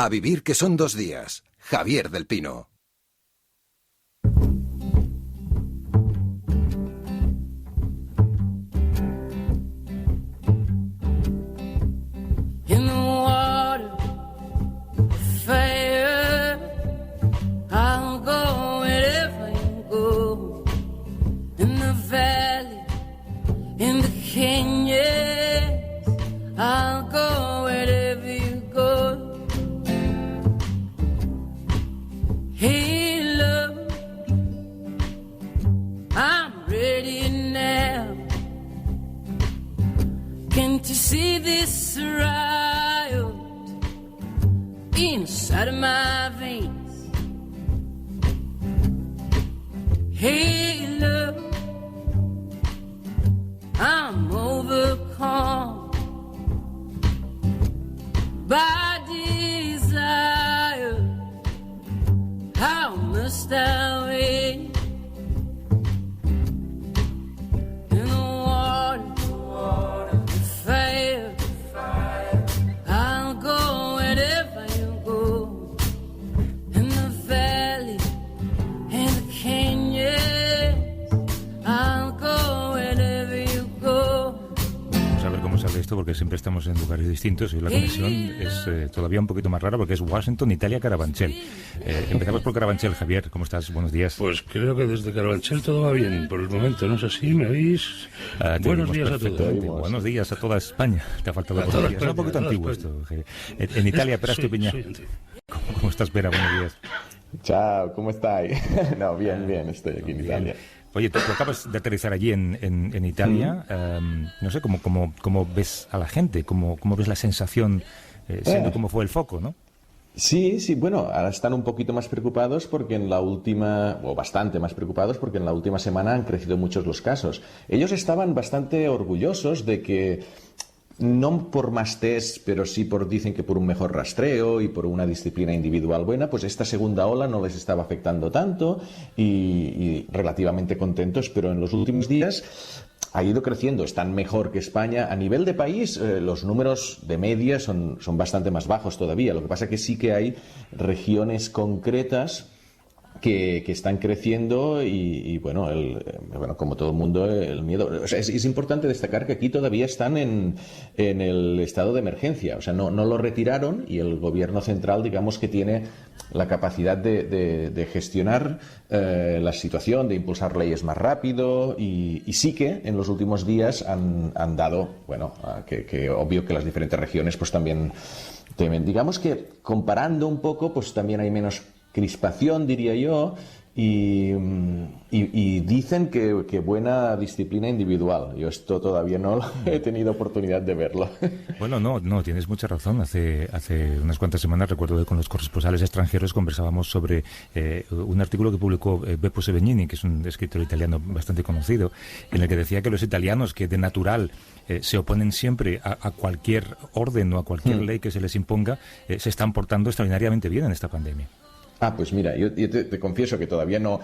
A vivir que son 2 días. Javier del Pino. See this riot inside of my veins. Hey, love, I'm overcome by desire. How must I wait? Porque siempre estamos en lugares distintos y la conexión es todavía un poquito más rara porque es Washington, Italia, Carabanchel. Empezamos por Carabanchel. Javier, ¿cómo estás? Buenos días. Pues creo que desde Carabanchel todo va bien por el momento, ¿no es así? ¿Me oís? Buenos días a todos. Buenos días a toda España. Te ha faltado buenos días. Es un poquito antiguo esto. En Italia, Pera Estupiñán. ¿Cómo estás, Pera? Buenos días. Chao, ¿cómo estáis? No, bien, estoy aquí en Italia. Oye, tú acabas de aterrizar allí en Italia. No sé, ¿cómo ves a la gente? ¿Cómo ves la sensación, siendo como fue el foco, no? Sí, bueno, ahora están un poquito más preocupados porque bastante más preocupados porque en la última semana han crecido muchos los casos. Ellos estaban bastante orgullosos de que, no por más test, pero sí dicen que por un mejor rastreo y por una disciplina individual buena, pues esta segunda ola no les estaba afectando tanto y relativamente contentos, pero en los últimos días ha ido creciendo, están mejor que España. A nivel de país, los números de media son bastante más bajos todavía. Lo que pasa es que sí que hay regiones concretas que están creciendo y bueno, como todo el mundo, el miedo. O sea, es importante destacar que aquí todavía están en el estado de emergencia. O sea, no lo retiraron y el gobierno central, digamos que tiene la capacidad de gestionar la situación, de impulsar leyes más rápido y sí que en los últimos días han dado, bueno, que obvio que las diferentes regiones pues también temen. Digamos que comparando un poco, pues también hay menos crispación, diría yo, y dicen que buena disciplina individual. Yo esto todavía no he tenido oportunidad de verlo. Bueno, no, tienes mucha razón. Hace unas cuantas semanas recuerdo que con los corresponsales extranjeros conversábamos sobre un artículo que publicó Beppo Severgnini, que es un escritor italiano bastante conocido, en el que decía que los italianos, que de natural se oponen siempre a cualquier orden o a cualquier ley que se les imponga, se están portando extraordinariamente bien en esta pandemia. Pues mira, yo te confieso que todavía no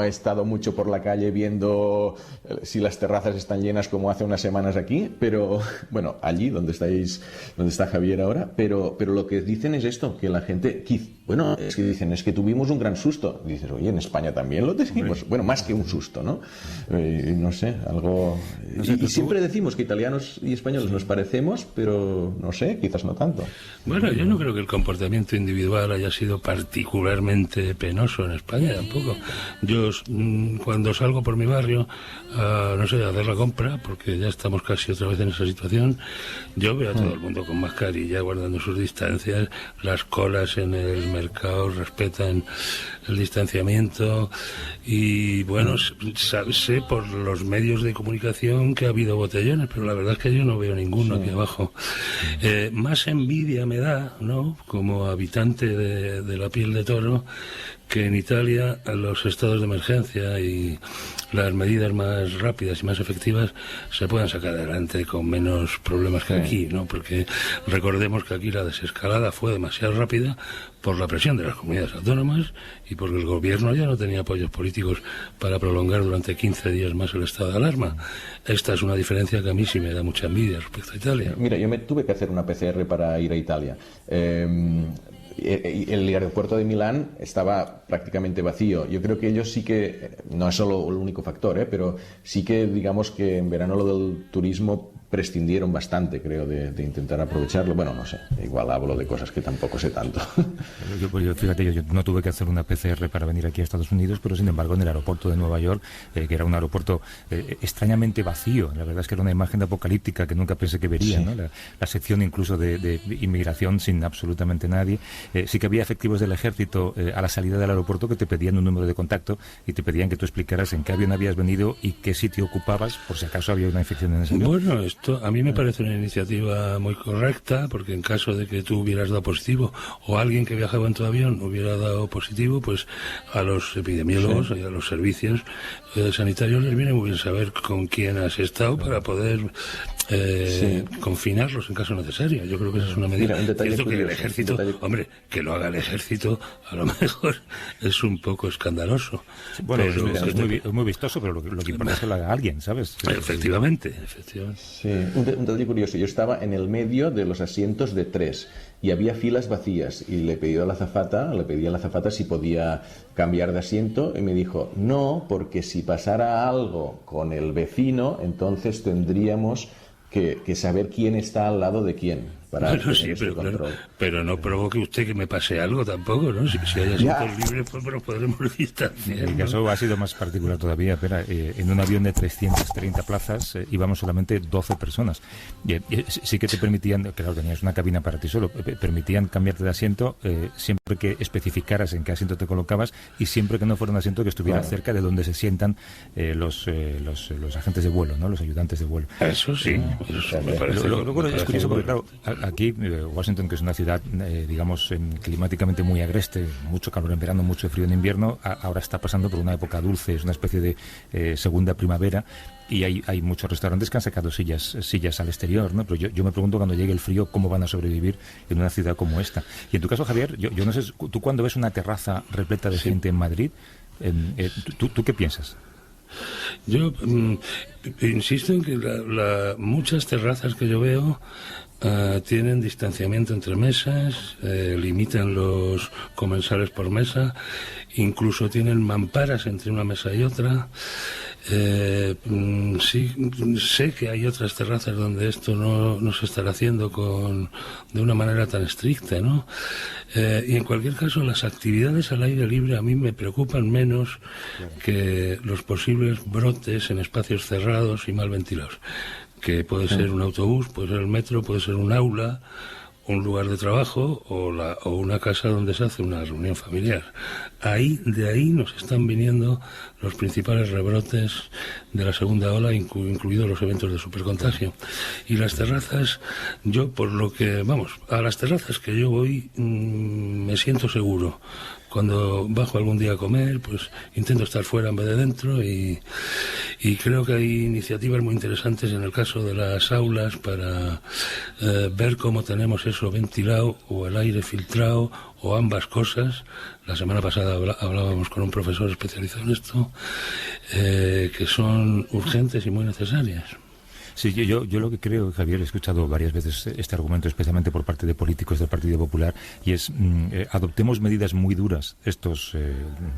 he estado mucho por la calle viendo si las terrazas están llenas como hace unas semanas aquí, pero bueno, allí donde está Javier ahora, pero lo que dicen es esto, que la gente, es que tuvimos un gran susto. Y dices, oye, en España también lo tenemos. Bueno, más que un susto, ¿no? No sé, algo... No sé, y siempre decimos que italianos y españoles nos parecemos, pero no sé, quizás no tanto. Bueno, yo no creo que el comportamiento individual haya sido particularmente penoso en España tampoco. Yo cuando salgo por mi barrio a hacer la compra, porque ya estamos casi otra vez en esa situación, yo veo a todo el mundo con mascarilla, guardando sus distancias, las colas en el mercado respetan el distanciamiento y bueno, sé por los medios de comunicación que ha habido botellones, pero la verdad es que yo no veo ninguno aquí abajo. Más envidia me da, ¿no?, como habitante de la piel de toro, que en Italia los estados de emergencia y las medidas más rápidas y más efectivas se puedan sacar adelante con menos problemas que aquí, ¿no? Porque recordemos que aquí la desescalada fue demasiado rápida por la presión de las comunidades autónomas y porque el gobierno ya no tenía apoyos políticos para prolongar durante 15 días más el estado de alarma. Esta es una diferencia que a mí sí me da mucha envidia respecto a Italia. Mira, yo me tuve que hacer una PCR para ir a Italia. el aeropuerto de Milán estaba prácticamente vacío. Yo creo que ellos sí que, no es solo el único factor, pero sí que digamos que en verano lo del turismo prescindieron bastante, creo, de intentar aprovecharlo. Bueno, no sé, igual hablo de cosas que tampoco sé tanto. Fíjate, yo no tuve que hacer una PCR para venir aquí a Estados Unidos, pero sin embargo en el aeropuerto de Nueva York, que era un aeropuerto extrañamente vacío, la verdad es que era una imagen apocalíptica que nunca pensé que vería, sí. ¿no? La sección incluso de inmigración sin absolutamente nadie. Sí que había efectivos del ejército a la salida del aeropuerto que te pedían un número de contacto y te pedían que tú explicaras en qué avión habías venido y qué sitio ocupabas por si acaso había una infección en ese avión. Bueno, esto a mí me parece una iniciativa muy correcta, porque en caso de que tú hubieras dado positivo o alguien que viajaba en tu avión hubiera dado positivo, pues a los epidemiólogos y a los servicios sanitarios les viene muy bien saber con quién has estado para poder confinarlos en caso necesario. Yo creo que esa es una medida. Mira, un detalle cierto curioso, que el ejército, hombre, que lo haga el ejército, a lo mejor es un poco escandaloso. Bueno, pero es muy vistoso, pero lo que importa es que lo haga alguien, ¿sabes? Efectivamente. Sí, un detalle curioso. Yo estaba en el medio de los asientos de 3 y había filas vacías y le pedí a la azafata si podía cambiar de asiento y me dijo no, porque si pasara algo con el vecino, entonces tendríamos que saber quién está al lado de quién. Bueno, sí, pero no provoque usted que me pase algo tampoco, ¿no? Si hay asientos libres, pues nos podremos distanciar. En el caso ha sido más particular todavía. Espera, en un avión de 330 plazas íbamos solamente 12 personas. Sí que te permitían, claro, tenías una cabina para ti solo, permitían cambiarte de asiento siempre que especificaras en qué asiento te colocabas y siempre que no fuera un asiento que estuviera cerca de donde se sientan los agentes de vuelo, ¿no? Los ayudantes de vuelo. Eso sí, eso me parece. Luego es curioso porque, claro, aquí, Washington, que es una ciudad, digamos, climáticamente muy agreste, mucho calor en verano, mucho frío en invierno, ahora está pasando por una época dulce, es una especie de segunda primavera, y hay muchos restaurantes que han sacado sillas al exterior, ¿no? Pero yo me pregunto cuando llegue el frío cómo van a sobrevivir en una ciudad como esta. Y en tu caso, Javier, yo no sé, tú cuando ves una terraza repleta de gente en Madrid, ¿tú qué piensas? Yo insisto en que muchas terrazas que yo veo tienen distanciamiento entre mesas, limitan los comensales por mesa, incluso tienen mamparas entre una mesa y otra. Sí, sé que hay otras terrazas donde esto no se estará haciendo de una manera tan estricta, ¿no? Y en cualquier caso, las actividades al aire libre a mí me preocupan menos que los posibles brotes en espacios cerrados y mal ventilados, que puede ser un autobús, puede ser el metro, puede ser un aula, un lugar de trabajo o una casa donde se hace una reunión familiar. De ahí nos están viniendo los principales rebrotes de la segunda ola, incluidos los eventos de supercontagio. Y las terrazas, a las terrazas que yo voy me siento seguro. Cuando bajo algún día a comer, pues intento estar fuera en vez de dentro y creo que hay iniciativas muy interesantes en el caso de las aulas para ver cómo tenemos eso ventilado o el aire filtrado o ambas cosas. La semana pasada hablábamos con un profesor especializado en esto, que son urgentes y muy necesarias. Sí, yo lo que creo, Javier, he escuchado varias veces este argumento, especialmente por parte de políticos del Partido Popular, y es adoptemos medidas muy duras estos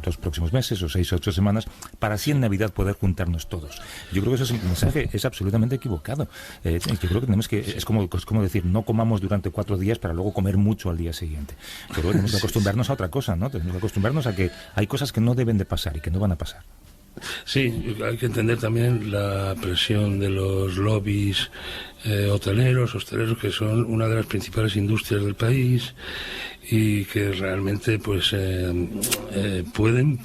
2 próximos meses, o 6 o 8 semanas, para así en Navidad poder juntarnos todos. Yo creo que ese mensaje es absolutamente equivocado. Yo creo que tenemos que, es como decir, no comamos durante 4 días para luego comer mucho al día siguiente. Pero tenemos que acostumbrarnos a otra cosa, ¿no? Tenemos que acostumbrarnos a que hay cosas que no deben de pasar y que no van a pasar. Sí, hay que entender también la presión de los lobbies hosteleros, que son una de las principales industrias del país y que realmente pues se pueden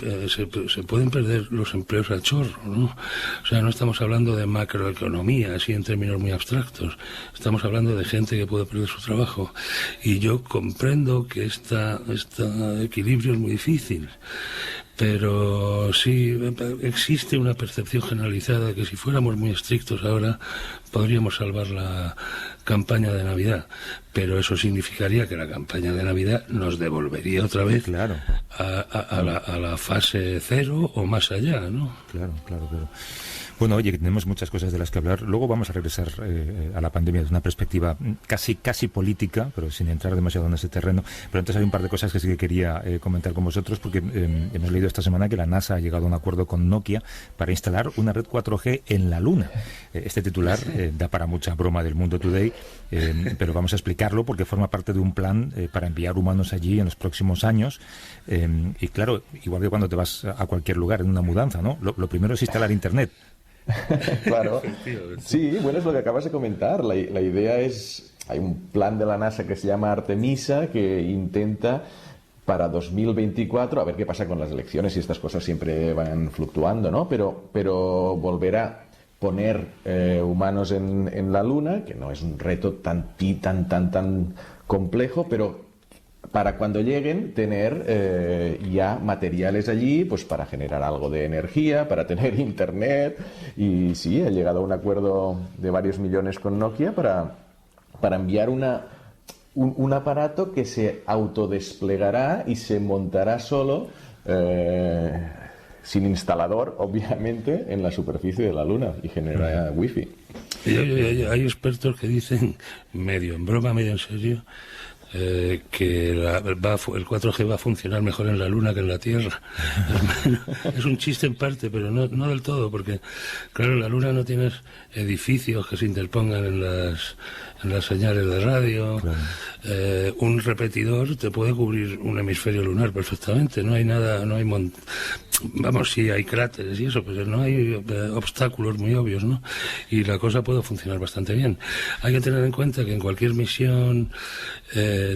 perder los empleos al chorro, ¿no? O sea, no estamos hablando de macroeconomía, así en términos muy abstractos. Estamos hablando de gente que puede perder su trabajo. Y yo comprendo que este equilibrio es muy difícil. Pero sí existe una percepción generalizada de que si fuéramos muy estrictos ahora podríamos salvar la campaña de Navidad, pero eso significaría que la campaña de Navidad nos devolvería otra vez a la fase 0 o más allá, ¿no? Claro. Bueno, oye, que tenemos muchas cosas de las que hablar. Luego vamos a regresar a la pandemia desde una perspectiva casi política, pero sin entrar demasiado en ese terreno. Pero antes hay un par de cosas que sí que quería comentar con vosotros, porque hemos leído esta semana que la NASA ha llegado a un acuerdo con Nokia para instalar una red 4G en la Luna. Este titular da para mucha broma del Mundo Today, pero vamos a explicarlo porque forma parte de un plan para enviar humanos allí en los próximos años. Y claro, igual que cuando te vas a cualquier lugar en una mudanza, ¿no? Lo primero es instalar Internet. Claro. Sí, bueno, es lo que acabas de comentar. La idea es, hay un plan de la NASA que se llama Artemisa que intenta para 2024, a ver qué pasa con las elecciones y estas cosas siempre van fluctuando, ¿no? Pero volver a poner humanos en la Luna, que no es un reto tan complejo, pero para cuando lleguen tener ya materiales allí, pues para generar algo de energía, para tener internet. Y sí, ha llegado a un acuerdo de varios millones con Nokia para enviar un aparato que se autodesplegará y se montará solo, sin instalador, obviamente, en la superficie de la Luna y generará wifi. Hay expertos que dicen, medio en broma, medio en serio, que el 4G va a funcionar mejor en la Luna que en la Tierra. Es un chiste en parte, pero no del todo, porque claro, en la Luna no tienes edificios que se interpongan en las señales de radio. Claro. Un repetidor te puede cubrir un hemisferio lunar perfectamente. No hay nada, no hay vamos, sí hay cráteres y eso, pero no hay obstáculos muy obvios, ¿no? Y la cosa puede funcionar bastante bien. Hay que tener en cuenta que en cualquier misión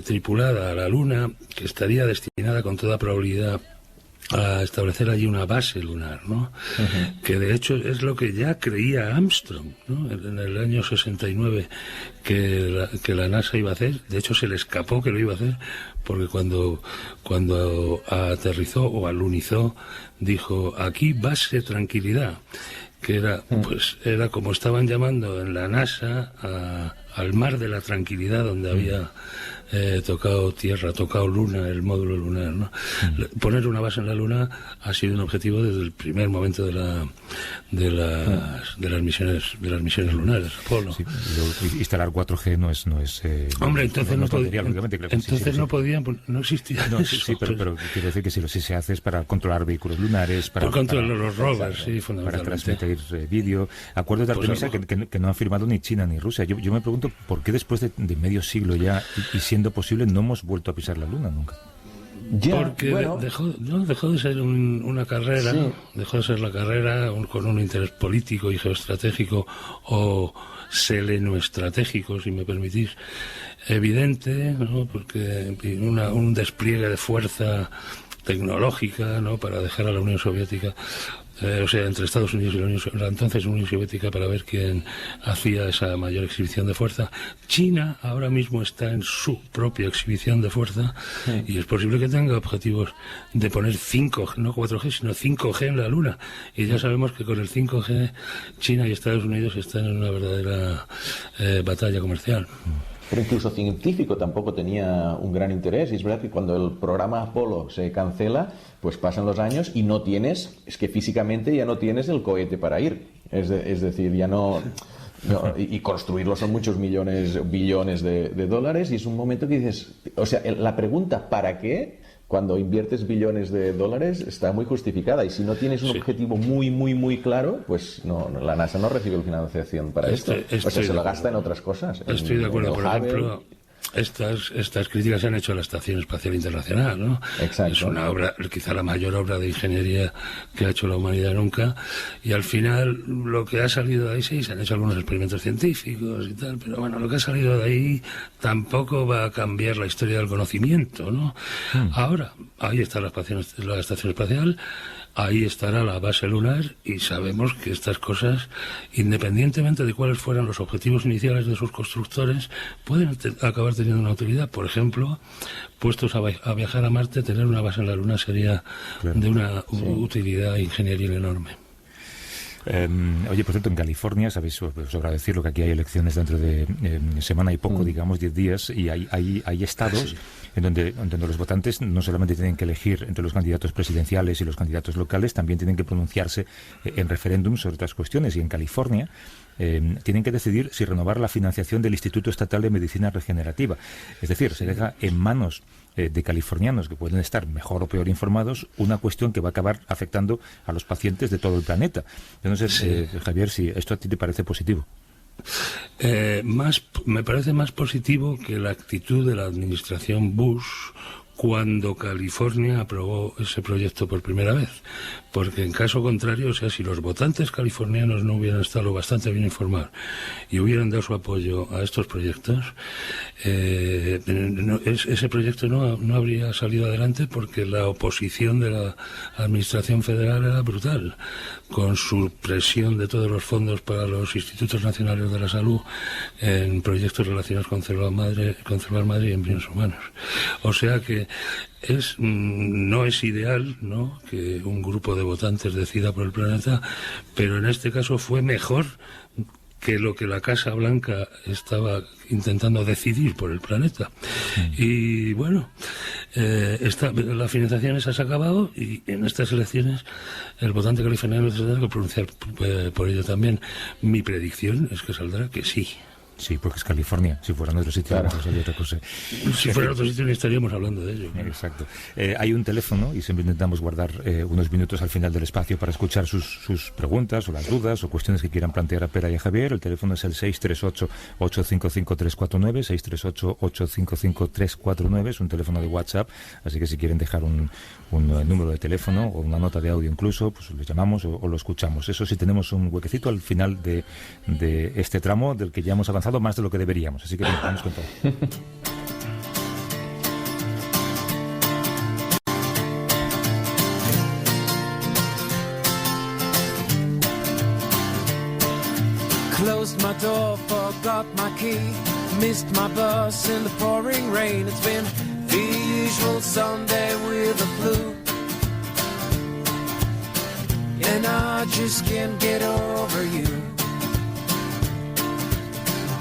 tripulada a la Luna, que estaría destinada con toda probabilidad a establecer allí una base lunar, ¿no? Uh-huh. Que de hecho es lo que ya creía Armstrong, ¿no? En el año 69 que la NASA iba a hacer. De hecho se le escapó que lo iba a hacer, porque cuando aterrizó o alunizó dijo: aquí base Tranquilidad, que era como estaban llamando en la NASA al mar de la Tranquilidad, donde había tocado tierra, tocado luna, el módulo lunar, ¿no? Poner una base en la Luna ha sido un objetivo desde el primer momento de las misiones lunares, Apolo. Sí, instalar 4G no es hombre, entonces no podría, entonces no podían, no existía eso. Sí, pero quiero decir que si se hace es para controlar vehículos lunares, para controlar los rovers, sí, fundamentalmente. Para transmitir vídeo. Acuerdos de Artemisa que no han firmado ni China ni Rusia. Yo me pregunto por qué después de medio siglo ya, y siendo posible, no hemos vuelto a pisar la Luna nunca. Porque dejó de ser una carrera, sí. Dejó de ser la carrera con un interés político y geoestratégico o selenoestratégico, si me permitís, evidente, ¿no? Porque un despliegue de fuerza tecnológica, ¿no? Para dejar a la Unión Soviética, entre Estados Unidos y la entonces Unión Soviética, para ver quién hacía esa mayor exhibición de fuerza. China ahora mismo está en su propia exhibición de fuerza, sí. Y es posible que tenga objetivos de poner 5G, no 4G, sino 5G en la Luna. Y ya sabemos que con el 5G China y Estados Unidos están en una verdadera batalla comercial. Pero incluso científico tampoco tenía un gran interés. Y es verdad que cuando el programa Apolo se cancela, pues pasan los años y es que físicamente ya no tienes el cohete para ir. Es decir, ya no, y construirlo son muchos billones de dólares, y es un momento que dices, o sea, la pregunta ¿para qué? Cuando inviertes billones de dólares está muy justificada, y si no tienes un objetivo muy claro, pues la NASA no recibe la financiación para esto. O sea, se lo gasta en otras cosas. Estoy de acuerdo, por ejemplo. Estas críticas se han hecho a la Estación Espacial Internacional, ¿no? Exacto. Es una obra, quizá la mayor obra de ingeniería que ha hecho la humanidad nunca, y al final lo que ha salido de ahí, sí, se han hecho algunos experimentos científicos y tal, pero bueno, lo que ha salido de ahí tampoco va a cambiar la historia del conocimiento, ¿no? Ahora, ahí está la Estación Espacial, ahí estará la base lunar, y sabemos que estas cosas, independientemente de cuáles fueran los objetivos iniciales de sus constructores, pueden acabar teniendo una utilidad. Por ejemplo, puestos a viajar a Marte, tener una base en la Luna sería de una utilidad ingenieril enorme. Oye, por cierto, en California, sabéis, sobra decirlo que aquí hay elecciones dentro de semana y poco, digamos, 10 días, y hay estados en donde los votantes no solamente tienen que elegir entre los candidatos presidenciales y los candidatos locales, también tienen que pronunciarse en referéndums sobre otras cuestiones. Y en California tienen que decidir si renovar la financiación del Instituto Estatal de Medicina Regenerativa. Es decir, se deja en manos de californianos que pueden estar mejor o peor informados una cuestión que va a acabar afectando a los pacientes de todo el planeta. Entonces, Javier, si esto a ti te parece positivo. Me parece más positivo que la actitud de la administración Bush cuando California aprobó ese proyecto por primera vez, porque en caso contrario, o sea, si los votantes californianos no hubieran estado bastante bien informados y hubieran dado su apoyo a estos proyectos, ese proyecto no habría salido adelante, porque la oposición de la administración federal era brutal, con su presión de todos los fondos para los institutos nacionales de la salud en proyectos relacionados con células madre y embriones humanos. O sea que no es ideal, ¿no?, que un grupo de votantes decida por el planeta, pero en este caso fue mejor que lo que la Casa Blanca estaba intentando decidir por el planeta. Y bueno, la financiación esa se ha acabado, y en estas elecciones el votante californiano se tendrá que pronunciar por ello también. Mi predicción es que saldrá que sí. Sí, porque es California. Si fuera en otro sitio, claro, sería otra cosa. Si fuera en otro sitio, no estaríamos hablando de ello. Exacto. Hay un teléfono, y siempre intentamos guardar unos minutos al final del espacio para escuchar sus preguntas, o las dudas, o cuestiones que quieran plantear a Pera y a Javier. El teléfono es el 638-855-349, 638-855-349. Es un teléfono de WhatsApp, así que si quieren dejar un número de teléfono o una nota de audio incluso, pues les llamamos o lo escuchamos. Eso sí, tenemos un huequecito al final de este tramo, del que ya hemos avanzado más de lo que deberíamos, así que vamos con todo. Closed my door, forgot my key, missed my bus in the pouring rain. It's been the usual Sunday with the flu, and I just can't get over you.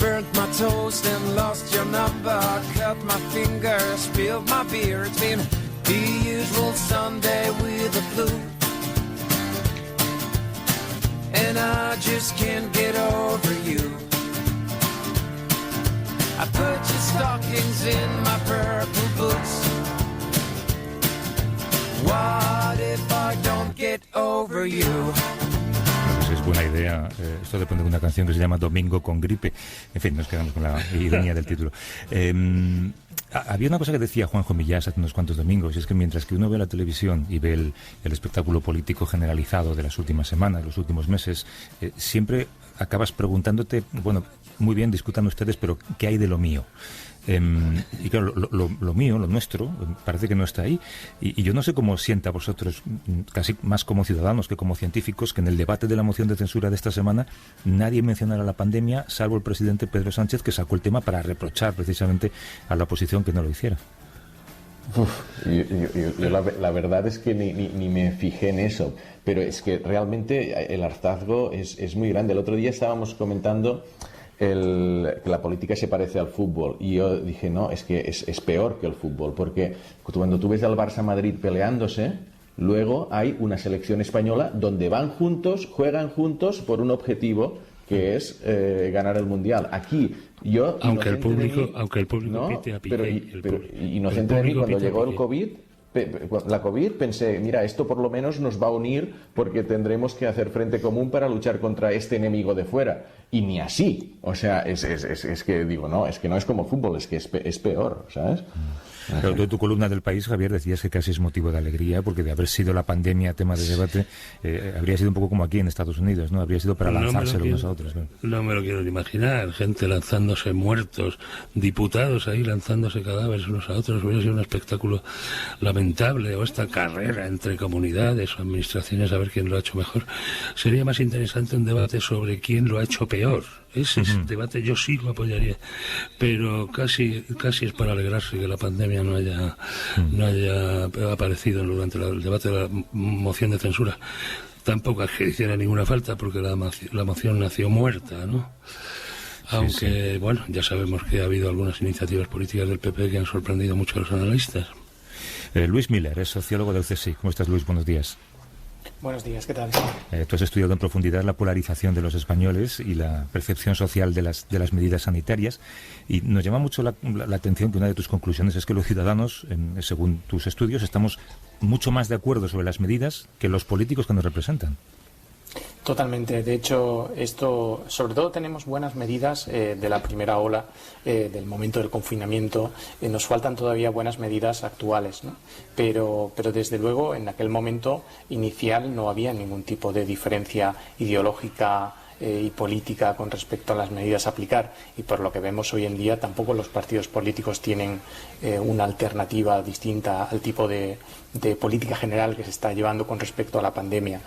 Burnt my toast and lost your number, cut my finger, spilled my beer. It's been the usual Sunday with the flu, and I just can't get over you. I put your stockings in my purple boots. What if I don't get over you? Es buena idea. Esto depende de una canción que se llama Domingo con gripe. En fin, nos quedamos con la ironía del título. Había una cosa que decía Juanjo Millás hace unos cuantos domingos, y es que mientras que uno ve la televisión y ve el espectáculo político generalizado de las últimas semanas, los últimos meses, siempre acabas preguntándote, bueno, muy bien, discutan ustedes, pero ¿qué hay de lo mío? Y claro, lo mío, lo nuestro, parece que no está ahí. Y yo no sé cómo sienta a vosotros, casi más como ciudadanos que como científicos, que en el debate de la moción de censura de esta semana nadie mencionara la pandemia, salvo el presidente Pedro Sánchez, que sacó el tema para reprochar precisamente a la oposición que no lo hiciera. Yo la verdad es que ni me fijé en eso, pero es que realmente el hartazgo es muy grande. El otro día estábamos comentando que la política se parece al fútbol, y yo dije, no, es que es peor que el fútbol, porque cuando tú ves al Barça-Madrid peleándose, luego hay una selección española donde van juntos, juegan juntos por un objetivo que es ganar el Mundial. Aquí yo, aunque el público no, pite a Piqué, pero inocente de mí, cuando llegó el COVID, la COVID, pensé, mira, esto por lo menos nos va a unir, porque tendremos que hacer frente común para luchar contra este enemigo de fuera. Y ni así. O sea, es que digo, no, es que no es como fútbol, es que es peor, ¿sabes? Pero tú, en tu columna del País, Javier, decías que casi es motivo de alegría, porque de haber sido la pandemia tema de debate, habría sido un poco como aquí en Estados Unidos, ¿no? Habría sido para lanzarse unos a otros, ¿no? No me lo quiero ni imaginar. Gente lanzándose muertos, diputados ahí lanzándose cadáveres unos a otros. Hubiera sido un espectáculo lamentable. O esta carrera entre comunidades o administraciones a ver quién lo ha hecho mejor. Sería más interesante un debate sobre quién lo ha hecho peor. Ese debate yo sí lo apoyaría, pero casi es para alegrarse que la pandemia no haya aparecido durante el debate de la moción de censura. tampoco es que hiciera ninguna falta, porque la moción nació muerta, ¿no? Aunque, sí. Bueno, ya sabemos que ha habido algunas iniciativas políticas del PP que han sorprendido mucho a los analistas. Luis Miller es sociólogo del CSIC. ¿Cómo estás, Luis? Buenos días. Buenos días, ¿qué tal? Tú has estudiado en profundidad la polarización de los españoles y la percepción social de las medidas sanitarias, y nos llama mucho la atención que una de tus conclusiones es que los ciudadanos, según tus estudios, estamos mucho más de acuerdo sobre las medidas que los políticos que nos representan. Totalmente. De hecho, esto, sobre todo tenemos buenas medidas de la primera ola, del momento del confinamiento. Nos faltan todavía buenas medidas actuales, ¿no? Pero desde luego en aquel momento inicial no había ningún tipo de diferencia ideológica y política con respecto a las medidas a aplicar, y por lo que vemos hoy en día tampoco los partidos políticos tienen una alternativa distinta al tipo de política general que se está llevando con respecto a la pandemia.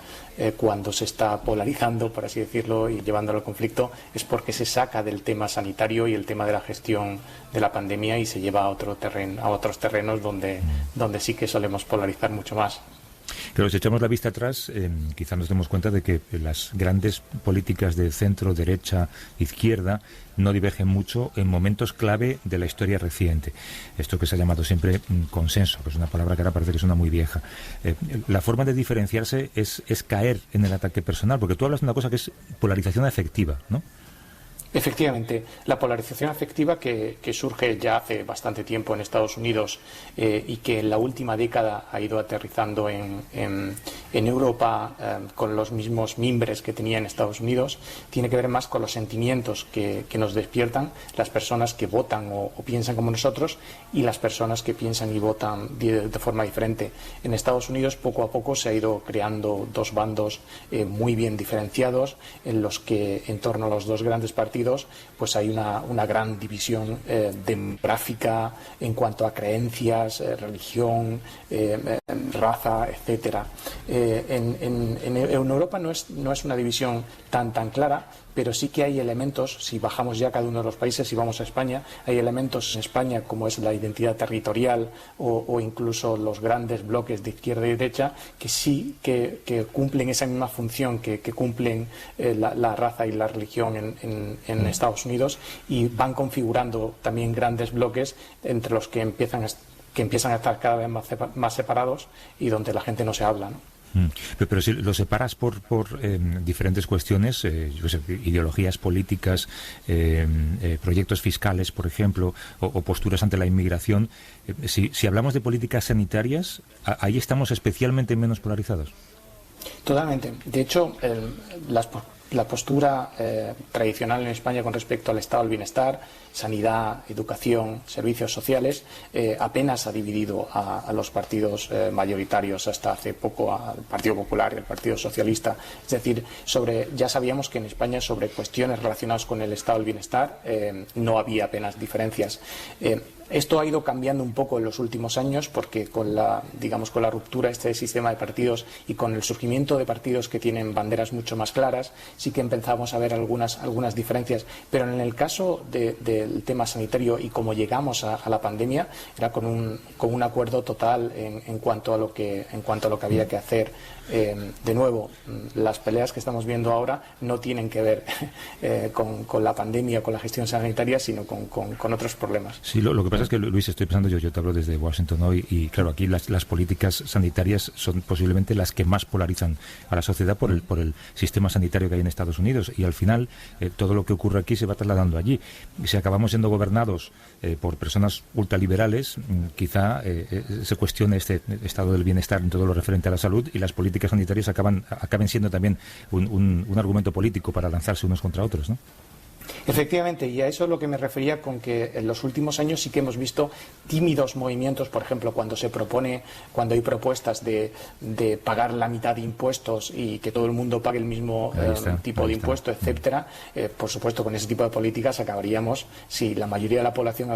Cuando se está polarizando, por así decirlo, y llevándolo al conflicto, es porque se saca del tema sanitario y el tema de la gestión de la pandemia y se lleva a otros terrenos donde sí que solemos polarizar mucho más. Pero si echamos la vista atrás, quizá nos demos cuenta de que las grandes políticas de centro, derecha, izquierda no divergen mucho en momentos clave de la historia reciente. Esto que se ha llamado siempre consenso, que es una palabra que ahora parece que suena muy vieja. La forma de diferenciarse es caer en el ataque personal, porque tú hablas de una cosa que es polarización afectiva, ¿no? Efectivamente, la polarización afectiva que surge ya hace bastante tiempo en Estados Unidos y que en la última década ha ido aterrizando en Europa con los mismos mimbres que tenía en Estados Unidos, tiene que ver más con los sentimientos que nos despiertan las personas que votan o piensan como nosotros y las personas que piensan y votan de forma diferente. En Estados Unidos poco a poco se ha ido creando dos bandos muy bien diferenciados, en los que en torno a los dos grandes partidos pues hay una gran división demográfica en cuanto a creencias, religión, raza, etcétera. En Europa no es una división tan clara, pero sí que hay elementos, si bajamos ya cada uno de los países y vamos a España, hay elementos en España como es la identidad territorial o incluso los grandes bloques de izquierda y derecha que sí que cumplen esa misma función que cumplen la raza y la religión en Estados Unidos, y van configurando también grandes bloques entre los que empiezan a estar cada vez más separados y donde la gente no se habla, ¿no? Pero si lo separas por diferentes cuestiones, yo sé, ideologías políticas, proyectos fiscales, por ejemplo, o posturas ante la inmigración, si hablamos de políticas sanitarias, ahí estamos especialmente menos polarizados. Totalmente. De hecho, la postura tradicional en España con respecto al estado del bienestar, sanidad, educación, servicios sociales, apenas ha dividido a los partidos mayoritarios hasta hace poco, al Partido Popular y al Partido Socialista. Es decir, ya sabíamos que en España sobre cuestiones relacionadas con el estado del bienestar no había apenas diferencias. Esto ha ido cambiando un poco en los últimos años porque con la ruptura de este sistema de partidos y con el surgimiento de partidos que tienen banderas mucho más claras, sí que empezamos a ver algunas diferencias. Pero en el caso del tema sanitario y como llegamos a la pandemia, era con un acuerdo total en cuanto a lo que había que hacer. De nuevo, las peleas que estamos viendo ahora no tienen que ver con la pandemia, con la gestión sanitaria, sino con otros problemas. Sí, lo que pasa es que, Luis, estoy pensando, yo te hablo desde Washington hoy, y claro, aquí las políticas sanitarias son posiblemente las que más polarizan a la sociedad por el sistema sanitario que hay en Estados Unidos, y al final todo lo que ocurre aquí se va trasladando allí. Si acabamos siendo gobernados por personas ultraliberales, quizá se cuestione este estado del bienestar en todo lo referente a la salud, y las políticas sanitarias acaben siendo también un argumento político para lanzarse unos contra otros, ¿no? Efectivamente, y a eso es lo que me refería con que en los últimos años sí que hemos visto tímidos movimientos, por ejemplo, cuando hay propuestas de pagar la mitad de impuestos y que todo el mundo pague el mismo tipo de impuesto, etcétera. Por supuesto, con ese tipo de políticas acabaríamos, si la mayoría de la población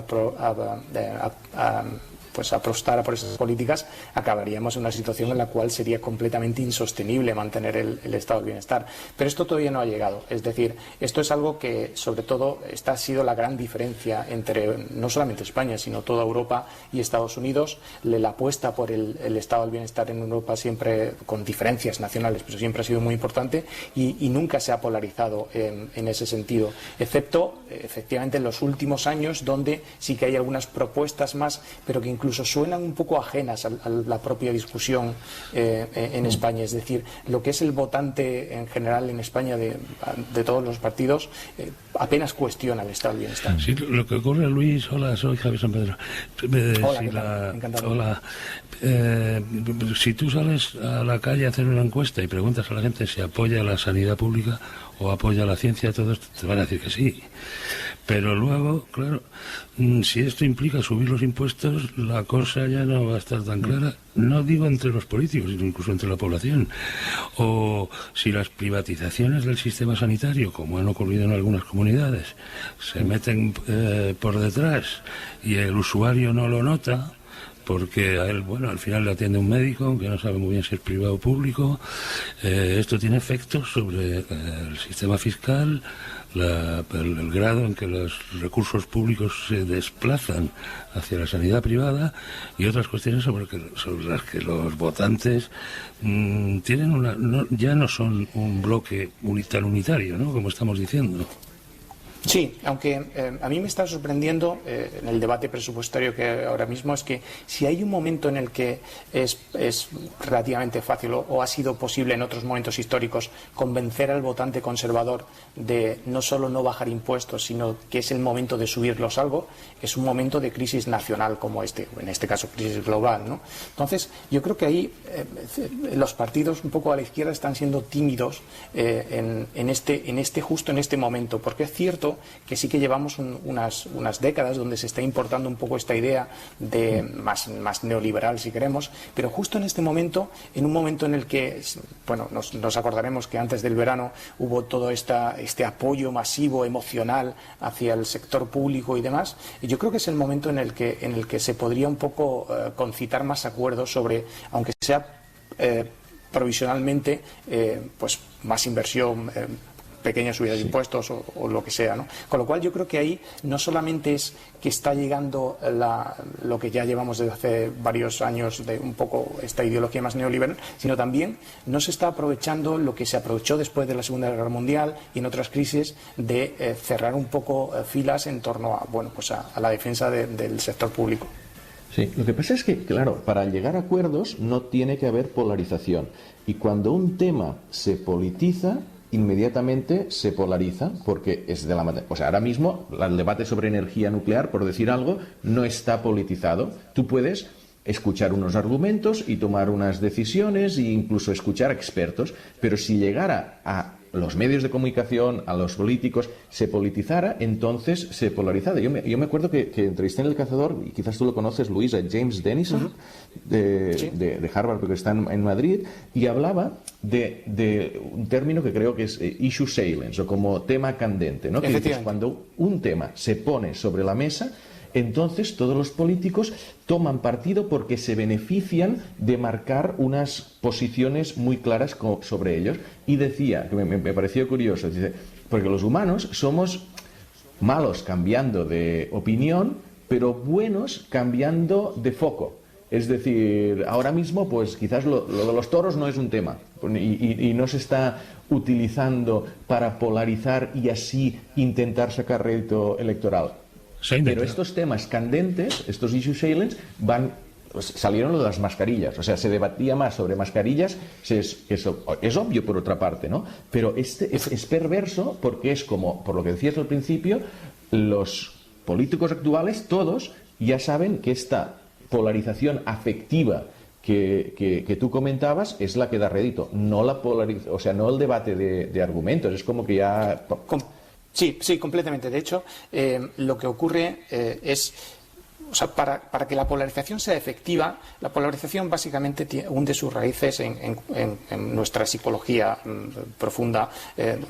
pues apostara por esas políticas, acabaríamos en una situación en la cual sería completamente insostenible mantener el estado del bienestar. Pero esto todavía no ha llegado. Es decir, esto es algo que, sobre todo, esta ha sido la gran diferencia entre no solamente España, sino toda Europa y Estados Unidos. La apuesta por el estado del bienestar en Europa siempre, con diferencias nacionales, pero siempre ha sido muy importante y nunca se ha polarizado en ese sentido, excepto efectivamente en los últimos años, donde sí que hay algunas propuestas más, pero que incluso suenan un poco ajenas a la propia discusión en España. Es decir, lo que es el votante en general en España de todos los partidos apenas cuestiona el estado del bienestar. Sí, lo que ocurre, Luis, hola, soy Javier San Pedro. Hola, encantado. Hola. Si tú sales a la calle a hacer una encuesta y preguntas a la gente si apoya la sanidad pública o apoya la ciencia, todo esto, te van a decir que sí. Pero luego, claro, si esto implica subir los impuestos, la cosa ya no va a estar tan clara. No digo entre los políticos, sino incluso entre la población. O si las privatizaciones del sistema sanitario, como han ocurrido en algunas comunidades, se meten por detrás y el usuario no lo nota, porque a él, bueno, al final le atiende un médico, aunque no sabe muy bien si es privado o público. Esto tiene efectos sobre el sistema fiscal, el grado en que los recursos públicos se desplazan hacia la sanidad privada y otras cuestiones sobre las que los votantes tienen ya no son un bloque tan unitario, ¿no?, como estamos diciendo. Sí, aunque a mí me está sorprendiendo en el debate presupuestario que ahora mismo es que si hay un momento en el que es relativamente fácil o ha sido posible en otros momentos históricos convencer al votante conservador de no solo no bajar impuestos, sino que es el momento de subirlos algo, es un momento de crisis nacional como este, o en este caso crisis global, ¿no? Entonces, yo creo que ahí los partidos un poco a la izquierda están siendo tímidos justo en este momento, porque es cierto que sí que llevamos unas décadas donde se está importando un poco esta idea de más neoliberal, si queremos, pero justo en este momento, en un momento en el que, bueno, nos acordaremos que antes del verano hubo todo este apoyo masivo, emocional hacia el sector público y demás, y yo creo que es el momento en el que se podría un poco concitar más acuerdos sobre, aunque sea provisionalmente, pues más inversión, pequeña subida de impuestos o lo que sea, ¿no? Con lo cual yo creo que ahí no solamente es que está llegando lo que ya llevamos desde hace varios años de un poco esta ideología más neoliberal, sino también no se está aprovechando lo que se aprovechó después de la Segunda Guerra Mundial y en otras crisis de cerrar un poco filas en torno a la defensa del sector público. Sí, lo que pasa es que, claro, para llegar a acuerdos no tiene que haber polarización. Y cuando un tema se politiza, inmediatamente se polariza porque es de la materia. O sea, ahora mismo el debate sobre energía nuclear, por decir algo, no está politizado. Tú puedes escuchar unos argumentos y tomar unas decisiones e incluso escuchar expertos, pero si llegara a los medios de comunicación, a los políticos, se politizara, entonces se polarizara. Yo me acuerdo que entrevisté en El Cazador, y quizás tú lo conoces, Luis, a James Denison, de Harvard, porque está en Madrid, y hablaba de un término que creo que es issue salience, o como tema candente, ¿no? Que es cuando un tema se pone sobre la mesa, entonces todos los políticos toman partido porque se benefician de marcar unas posiciones muy claras sobre ellos. Y decía, que me pareció curioso, dice, porque los humanos somos malos cambiando de opinión, pero buenos cambiando de foco. Es decir, ahora mismo, pues quizás lo de los toros no es un tema y no se está utilizando para polarizar y así intentar sacar rédito electoral. Pero estos temas candentes, estos issues salientes, salieron lo de las mascarillas. O sea, se debatía más sobre mascarillas, es obvio por otra parte, ¿no? Pero es perverso porque es como, por lo que decías al principio, los políticos actuales, todos, ya saben que esta polarización afectiva que tú comentabas es la que da rédito, no no el debate de argumentos. Es como que ya... Sí, completamente. De hecho, lo que ocurre es O sea, para que la polarización sea efectiva, la polarización básicamente hunde sus raíces en nuestra psicología profunda,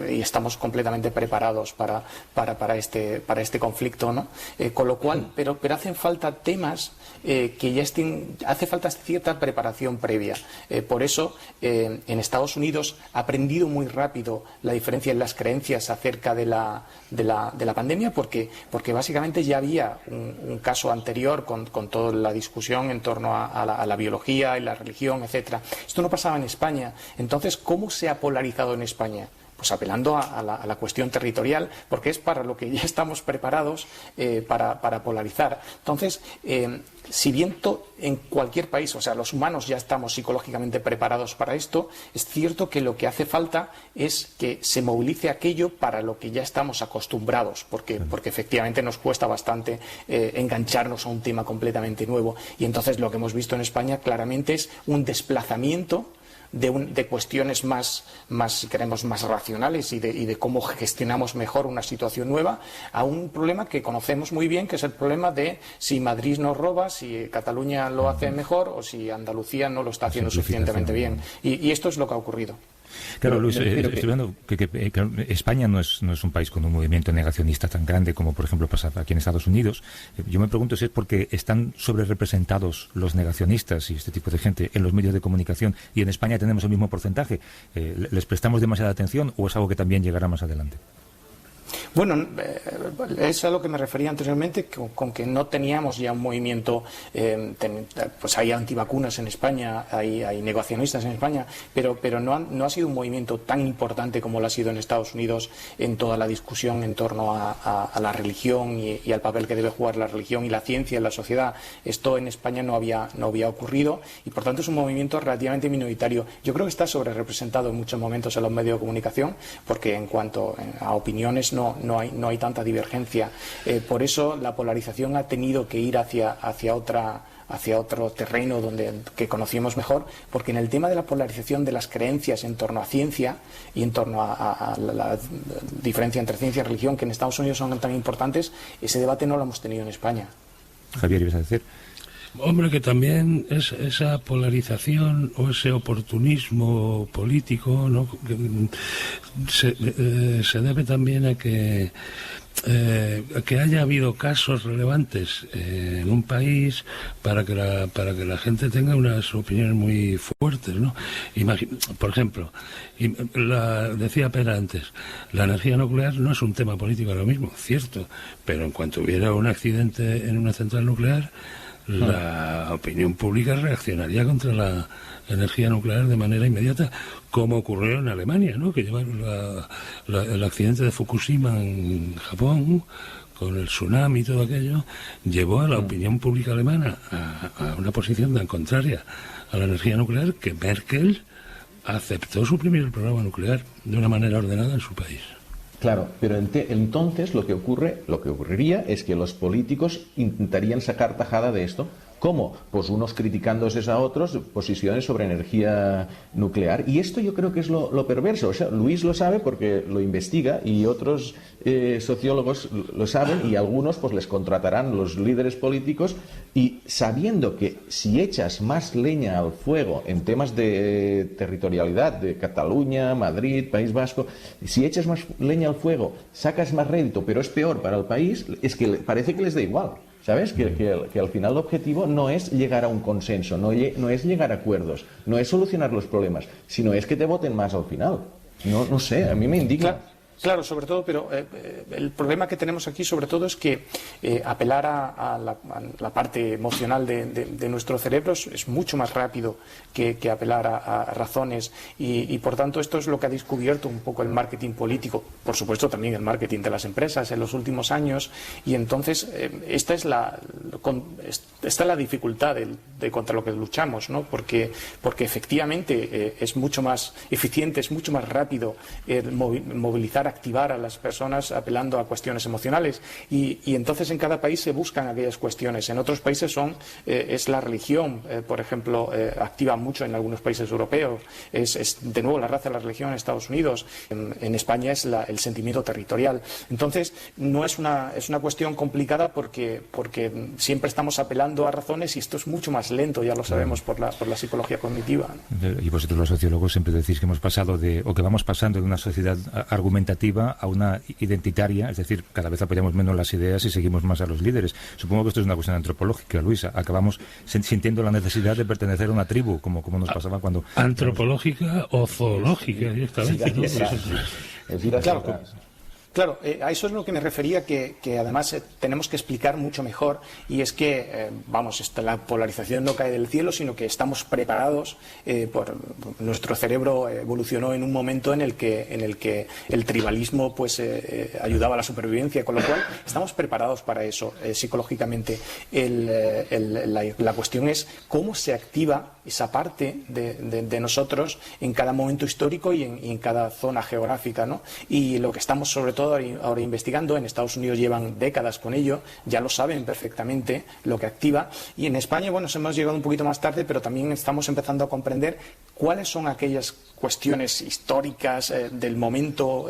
y estamos completamente preparados para este conflicto, ¿no? Con lo cual, pero hacen falta temas que ya hace falta cierta preparación previa. Por eso, en Estados Unidos ha aprendido muy rápido la diferencia en las creencias acerca de la pandemia, porque básicamente ya había un caso anterior con toda la discusión en torno a la biología y la religión, etcétera. Esto no pasaba en España. Entonces, ¿cómo se ha polarizado en España? Pues apelando a la cuestión territorial, porque es para lo que ya estamos preparados para polarizar. Entonces, si bien en cualquier país, o sea, los humanos ya estamos psicológicamente preparados para esto, es cierto que lo que hace falta es que se movilice aquello para lo que ya estamos acostumbrados, porque efectivamente nos cuesta bastante engancharnos a un tema completamente nuevo. Y entonces lo que hemos visto en España claramente es un desplazamiento de cuestiones más, si queremos, más racionales y de cómo gestionamos mejor una situación nueva, a un problema que conocemos muy bien, que es el problema de si Madrid nos roba, si Cataluña lo hace mejor o si Andalucía no lo está haciendo suficientemente bien. Y esto es lo que ha ocurrido. Claro, Luis, estoy hablando que España no es un país con un movimiento negacionista tan grande como, por ejemplo, pasa aquí en Estados Unidos. Yo me pregunto si es porque están sobrerepresentados los negacionistas y este tipo de gente en los medios de comunicación, y en España tenemos el mismo porcentaje. ¿Les prestamos demasiada atención o es algo que también llegará más adelante? Bueno, es a lo que me refería anteriormente, con que no teníamos ya un movimiento, pues hay antivacunas en España, hay negacionistas en España, pero no ha sido un movimiento tan importante como lo ha sido en Estados Unidos en toda la discusión en torno a la religión y al papel que debe jugar la religión y la ciencia en la sociedad. Esto en España no había ocurrido y por tanto es un movimiento relativamente minoritario. Yo creo que está sobrerepresentado en muchos momentos en los medios de comunicación, porque en cuanto a opiniones no hay tanta divergencia. Por eso la polarización ha tenido que ir hacia otro terreno que conocíamos mejor, porque en el tema de la polarización de las creencias en torno a ciencia y en torno a la diferencia entre ciencia y religión, que en Estados Unidos son tan importantes, ese debate no lo hemos tenido en España. Javier, ¿ibas a decir? Hombre, que también esa polarización o ese oportunismo político, ¿no?, se debe también a que haya habido casos relevantes en un país para que la gente tenga unas opiniones muy fuertes, ¿no? Por ejemplo, decía Pera antes, la energía nuclear no es un tema político ahora mismo, cierto, pero en cuanto hubiera un accidente en una central nuclear, la opinión pública reaccionaría contra la energía nuclear de manera inmediata, como ocurrió en Alemania, ¿no?, que llevaron el accidente de Fukushima en Japón, con el tsunami y todo aquello, llevó a la opinión pública alemana a una posición tan contraria a la energía nuclear que Merkel aceptó suprimir el programa nuclear de una manera ordenada en su país. Claro, pero entonces lo que ocurriría es que los políticos intentarían sacar tajada de esto. ¿Cómo? Pues unos criticándose a otros posiciones sobre energía nuclear. Y esto yo creo que es lo perverso. O sea, Luis lo sabe porque lo investiga y otros sociólogos lo saben, y algunos pues les contratarán los líderes políticos, y sabiendo que si echas más leña al fuego en temas de territorialidad de Cataluña, Madrid, País Vasco, si echas más leña al fuego sacas más rédito, pero es peor para el país, es que parece que les da igual. ¿Sabes? Que al final el objetivo no es llegar a un consenso, no es llegar a acuerdos, no es solucionar los problemas, sino es que te voten más al final. No sé, a mí me indigna. Claro, sobre todo, pero el problema que tenemos aquí sobre todo es que apelar a la parte emocional de nuestro cerebro es mucho más rápido que apelar a razones y por tanto esto es lo que ha descubierto un poco el marketing político, por supuesto también el marketing de las empresas en los últimos años, y entonces esta es la dificultad contra lo que luchamos, ¿no? Porque efectivamente es mucho más eficiente, es mucho más rápido movilizar intentar activar a las personas apelando a cuestiones emocionales. Y entonces en cada país se buscan aquellas cuestiones. En otros países es la religión, por ejemplo, activa mucho en algunos países europeos. Es de nuevo la raza, la religión en Estados Unidos. En España es el sentimiento territorial. Entonces no es una cuestión complicada porque siempre estamos apelando a razones y esto es mucho más lento, ya lo sabemos, por la psicología cognitiva, ¿no? Y vosotros los sociólogos siempre decís que que vamos pasando de una sociedad argumentativa a una identitaria, es decir, cada vez apoyamos menos las ideas y seguimos más a los líderes. Supongo que esto es una cuestión antropológica, Luisa. Acabamos sintiendo la necesidad de pertenecer a una tribu, como nos pasaba cuando... Antropológica o zoológica directamente, ¿no? Claro, a eso es lo que me refería, que además tenemos que explicar mucho mejor, y es que, la polarización no cae del cielo, sino que estamos preparados, nuestro cerebro evolucionó en un momento en el que el tribalismo ayudaba a la supervivencia, con lo cual estamos preparados para eso psicológicamente. La cuestión es cómo se activa esa parte de nosotros en cada momento histórico y en cada zona geográfica, ¿no? Y lo que estamos sobre todo ahora investigando, en Estados Unidos llevan décadas con ello, ya lo saben perfectamente lo que activa, y en España, hemos llegado un poquito más tarde, pero también estamos empezando a comprender cuáles son aquellas cuestiones históricas del momento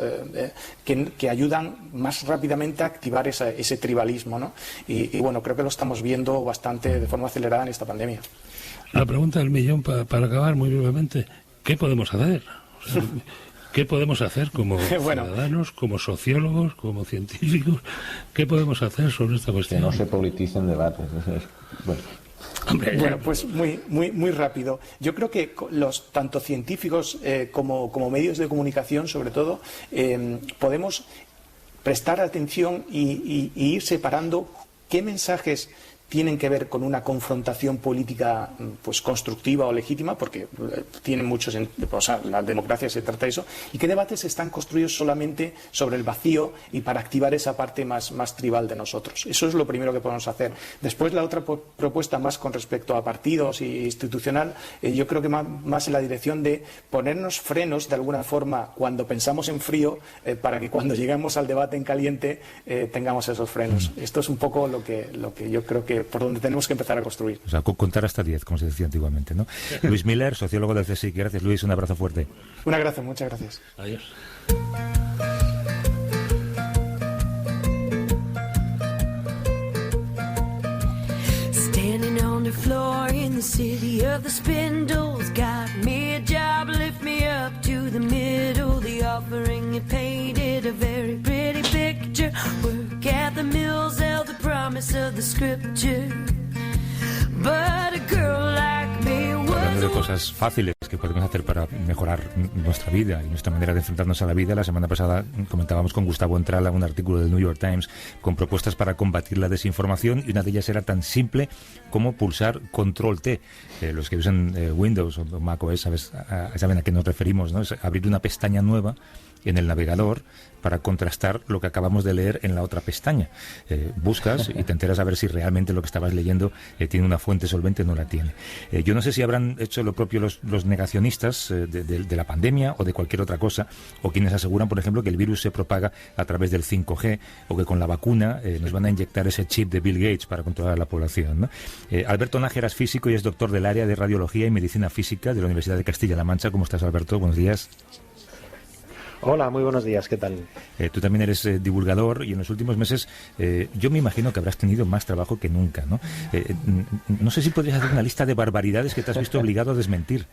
que ayudan más rápidamente a activar ese tribalismo, ¿no? Y creo que lo estamos viendo bastante de forma acelerada en esta pandemia. La pregunta del millón, para acabar muy brevemente, ¿qué podemos hacer? O sea, ¿qué podemos hacer como ciudadanos, como sociólogos, como científicos? ¿Qué podemos hacer sobre esta cuestión? Que no se politicen debates. Pues muy rápido. Yo creo que tanto científicos como medios de comunicación, sobre todo, podemos prestar atención y ir separando qué mensajes tienen que ver con una confrontación política constructiva o legítima, porque tienen muchos, la democracia se trata de eso, y qué debates están construidos solamente sobre el vacío y para activar esa parte más tribal de nosotros. Eso es lo primero que podemos hacer. Después, la otra propuesta más con respecto a partidos e institucional, yo creo que más en la dirección de ponernos frenos de alguna forma cuando pensamos en frío, para que cuando lleguemos al debate en caliente tengamos esos frenos. Esto es un poco lo que yo creo que por donde tenemos que empezar a construir. O sea, contar hasta 10, como se decía antiguamente, ¿no? Luis Miller, sociólogo del CSIC. Gracias, Luis. Un abrazo fuerte. Un abrazo, muchas gracias. Adiós. Standing on the floor in the city of the spindles, got me a job, lift me up to the middle. The offering it painted a very pretty picture. Work at the mills held the promise of the scripture. But a girl like me was... Hablando de cosas fáciles que podemos hacer para mejorar nuestra vida y nuestra manera de enfrentarnos a la vida, la semana pasada comentábamos con Gustavo Entrala un artículo del New York Times con propuestas para combatir la desinformación, y una de ellas era tan simple como pulsar Control T. Los que usan Windows o Mac OS saben a qué nos referimos, ¿no? Es abrir una pestaña nueva en el navegador para contrastar lo que acabamos de leer en la otra pestaña. Buscas y te enteras a ver si realmente lo que estabas leyendo tiene una fuente solvente o no la tiene. Yo no sé si habrán hecho lo propio los negacionistas de la pandemia o de cualquier otra cosa, o quienes aseguran, por ejemplo, que el virus se propaga a través del 5G, o que con la vacuna nos van a inyectar ese chip de Bill Gates para controlar a la población, ¿no? Alberto Nájera es físico y es doctor del área de Radiología y Medicina Física de la Universidad de Castilla-La Mancha. ¿Cómo estás, Alberto? Buenos días. Hola, muy buenos días, ¿qué tal? Tú también eres divulgador, y en los últimos meses yo me imagino que habrás tenido más trabajo que nunca, ¿no? No sé si podrías hacer una lista de barbaridades que te has visto obligado a desmentir.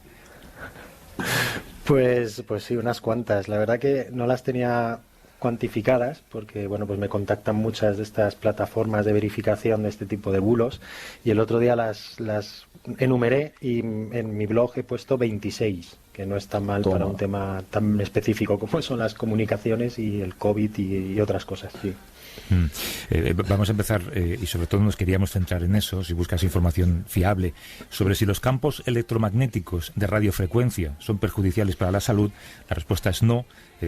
Pues sí, unas cuantas. La verdad que no las tenía cuantificadas, porque pues me contactan muchas de estas plataformas de verificación de este tipo de bulos, y el otro día las enumeré, y en mi blog he puesto 26, que no es tan mal para un tema tan específico como son las comunicaciones y el COVID y otras cosas, sí. Vamos a empezar, y sobre todo nos queríamos centrar en eso, si buscas información fiable sobre si los campos electromagnéticos de radiofrecuencia son perjudiciales para la salud. La respuesta es no,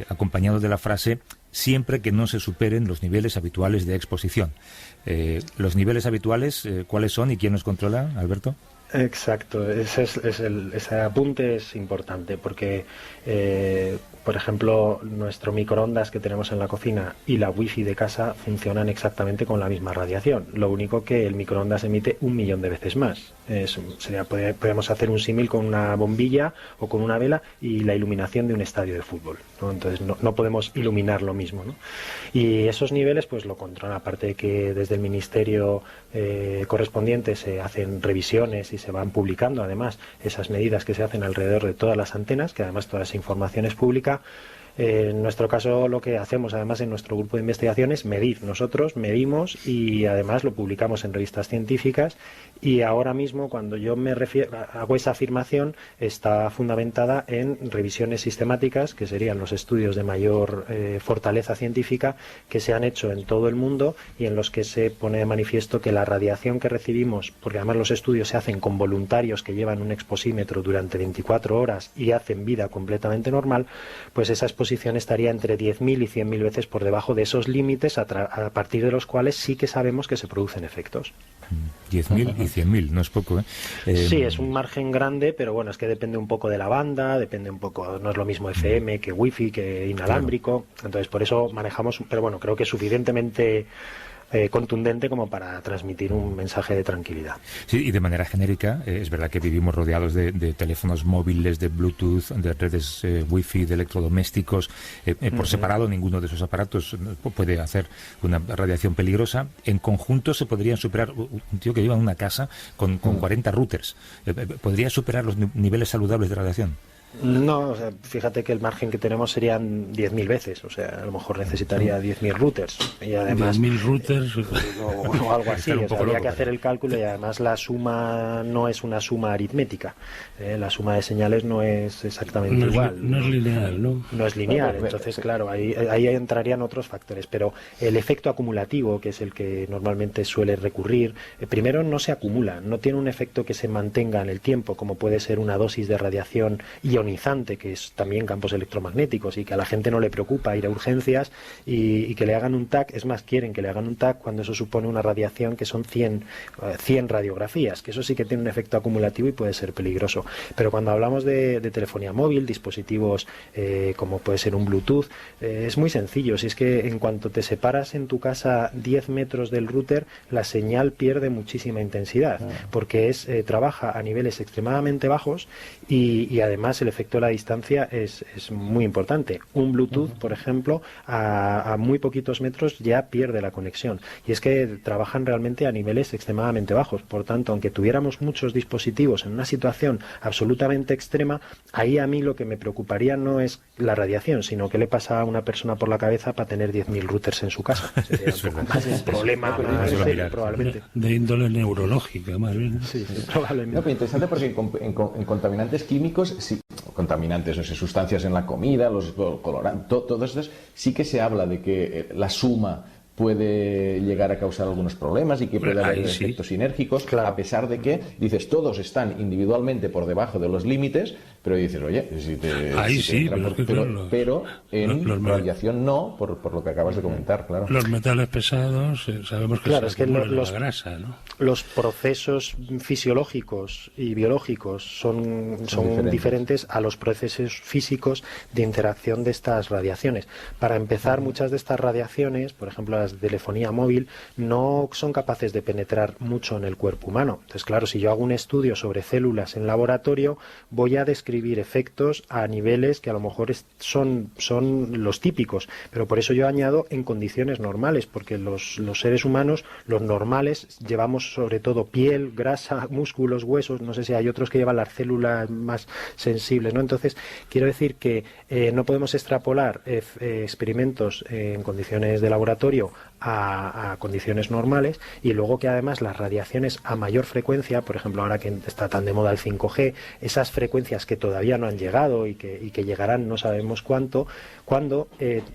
acompañado de la frase siempre que no se superen los niveles habituales de exposición. Los niveles habituales, ¿cuáles son y quién los controla, Alberto? Exacto, ese apunte es importante porque, por ejemplo, nuestro microondas que tenemos en la cocina y la wifi de casa funcionan exactamente con la misma radiación. Lo único que el microondas emite 1.000.000 de veces más. Podemos hacer un símil con una bombilla o con una vela y la iluminación de un estadio de fútbol, ¿no? Entonces no podemos iluminar lo mismo, ¿no? Y esos niveles pues lo controlan, aparte de que desde el ministerio correspondiente se hacen revisiones y se van publicando además esas medidas que se hacen alrededor de todas las antenas, que además toda esa información es pública. En nuestro caso lo que hacemos además en nuestro grupo de investigación es medir. Nosotros medimos y además lo publicamos en revistas científicas, y ahora mismo cuando yo hago esa afirmación está fundamentada en revisiones sistemáticas, que serían los estudios de mayor fortaleza científica que se han hecho en todo el mundo y en los que se pone de manifiesto que la radiación que recibimos, porque además los estudios se hacen con voluntarios que llevan un exposímetro durante 24 horas y hacen vida completamente normal, pues esa exposición estaría entre 10.000 y 100.000 veces por debajo de esos límites a partir de los cuales sí que sabemos que se producen efectos. 10.000 y 100.000, no es poco, ¿eh? Sí, es un margen grande, pero bueno, es que depende un poco de la banda, depende un poco, no es lo mismo FM que wifi, que inalámbrico, entonces por eso manejamos, pero bueno, creo que es suficientemente contundente como para transmitir un mensaje de tranquilidad. Sí, y de manera genérica, es verdad que vivimos rodeados de teléfonos móviles, de Bluetooth, de redes Wi-Fi, de electrodomésticos. Por separado, ninguno de esos aparatos puede hacer una radiación peligrosa. En conjunto se podrían superar, un tío que viva en una casa con 40 routers, ¿podría superar los niveles saludables de radiación? No, o sea, fíjate que el margen que tenemos serían 10.000 veces, o sea, a lo mejor necesitaría 10.000 routers y además 10.000 routers o algo así, o sea, habría que hacer el cálculo, y además la suma no es una suma aritmética, la suma de señales no es exactamente igual, no es lineal, ¿no? No es lineal, entonces claro, ahí entrarían otros factores, pero el efecto acumulativo, que es el que normalmente suele recurrir, primero no se acumula, no tiene un efecto que se mantenga en el tiempo, como puede ser una dosis de radiación ionizante, que es también campos electromagnéticos, y que a la gente no le preocupa ir a urgencias y que le hagan un TAC, es más, quieren que le hagan un TAC cuando eso supone una radiación que son 100 radiografías, que eso sí que tiene un efecto acumulativo y puede ser peligroso. Pero cuando hablamos de telefonía móvil, dispositivos como puede ser un Bluetooth, es muy sencillo, si es que en cuanto te separas en tu casa 10 metros del router, la señal pierde muchísima intensidad, porque trabaja a niveles extremadamente bajos y además el efecto de la distancia es muy importante. Un Bluetooth, por ejemplo, a muy poquitos metros ya pierde la conexión. Y es que trabajan realmente a niveles extremadamente bajos. Por tanto, aunque tuviéramos muchos dispositivos en una situación absolutamente extrema, ahí a mí lo que me preocuparía no es la radiación, sino qué le pasa a una persona por la cabeza para tener 10.000 routers en su casa. Sería un poco más el problema probablemente. De índole neurológica, más bien. Sí, probablemente. No, pero interesante porque en contaminantes químicos, sí, contaminantes, no sé, sustancias en la comida, los colorantes, todo eso, sí que se habla de que la suma puede llegar a causar algunos problemas y que puede haber efectos sinérgicos, claro. A pesar de que, dices, todos están individualmente por debajo de los límites, pero dices, oye, pero en radiación no, por lo que acabas de comentar, claro. Los metales pesados, sabemos que claro, es que la grasa, ¿no? Los procesos fisiológicos y biológicos son diferentes a los procesos físicos de interacción de estas radiaciones. Para empezar, muchas de estas radiaciones, por ejemplo, de telefonía móvil, no son capaces de penetrar mucho en el cuerpo humano. Entonces, claro, si yo hago un estudio sobre células en laboratorio, voy a describir efectos a niveles que a lo mejor son los típicos, pero por eso yo añado en condiciones normales, porque los seres humanos, los normales, llevamos sobre todo piel, grasa, músculos, huesos, no sé si hay otros que llevan las células más sensibles, ¿no? Entonces, quiero decir que no podemos extrapolar experimentos en condiciones de laboratorio a condiciones normales, y luego que además las radiaciones a mayor frecuencia, por ejemplo ahora que está tan de moda el 5G, esas frecuencias que todavía no han llegado y que llegarán no sabemos cuándo,